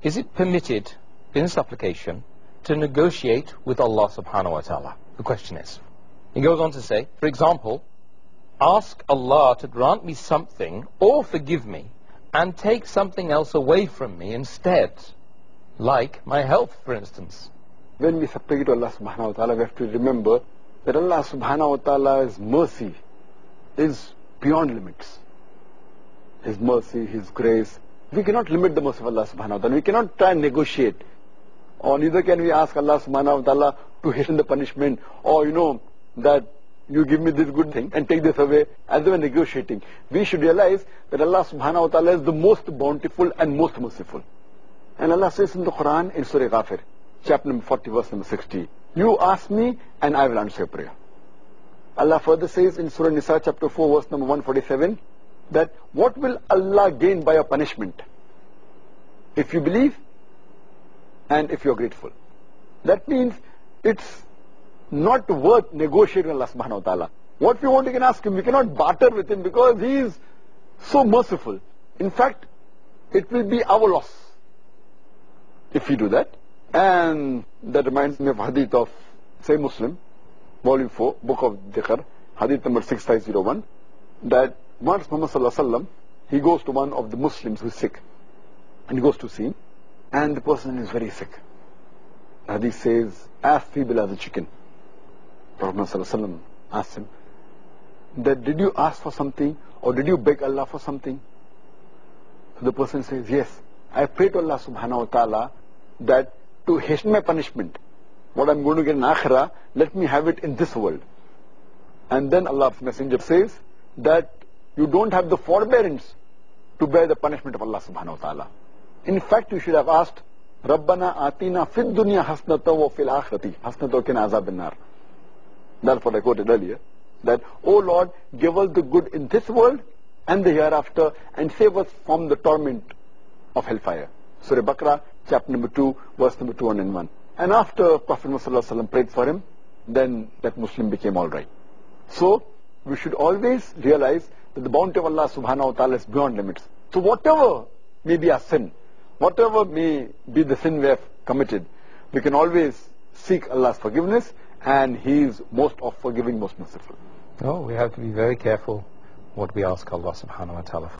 Is it permitted in supplication to negotiate with Allah subhanahu wa ta'ala? The question is. He goes on to say, for example, ask Allah to grant me something or forgive me and take something else away from me instead, like my health, for instance. When we supplicate to Allah subhanahu wa ta'ala, we have to remember that Allah subhanahu wa ta'ala's mercy is beyond limits. His mercy, His grace. We cannot limit the mercy of Allah subhanahu wa ta'ala. We cannot try and negotiate. Or neither can we ask Allah subhanahu wa ta'ala to hasten the punishment, or that you give me this good thing and take this away, as they were negotiating. We should realize that Allah subhanahu wa ta'ala is the most bountiful and most merciful. And Allah says in the Quran, in Surah Ghafir, chapter number 40, verse number 60, you ask me and I will answer your prayer. Allah further says in Surah Nisa, chapter 4, verse number 147, that what will Allah gain by your punishment if you believe and if you are grateful? That means it's not worth negotiating with Allah subhanahu wa ta'ala. What we want, we can ask Him. We cannot barter with Him because He is so merciful. In fact, it will be our loss if we do that. And that reminds me of hadith of Sahih Muslim, volume 4, book of Dhikr, hadith number 6501, that once Muhammad sallallahu alaihi wasallam, he goes to one of the Muslims who is sick, and he goes to see him, and the person is very sick. Hadith says, as feeble as a chicken. Prophet sallallahu alaihi wasallam asked him, that did you ask for something, or did you beg Allah for something? So the person says, yes, I prayed to Allah subhanahu wa ta'ala that to hasten my punishment, what I'm going to get in Akhirah, let me have it in this world. And then Allah's Messenger says that you don't have the forbearance to bear the punishment of Allah subhanahu wa ta'ala. In fact, you should have asked, Rabbana atina fid dunya hasnata wa fil akhirati hasnata wa qina azab an-nar. That's what I quoted earlier. That, oh Lord, give us the good in this world and the hereafter, and save us from the torment of hellfire. Surah Baqarah, chapter number 2, verse number 201. And after Prophet Muhammad prayed for him, then that Muslim became alright. So, we should always realize that the bounty of Allah subhanahu wa ta'ala is beyond limits. So whatever may be our sin, whatever may be the sin we have committed, we can always seek Allah's forgiveness, and He is most of forgiving, most merciful. Oh, we have to be very careful what we ask Allah subhanahu wa ta'ala for.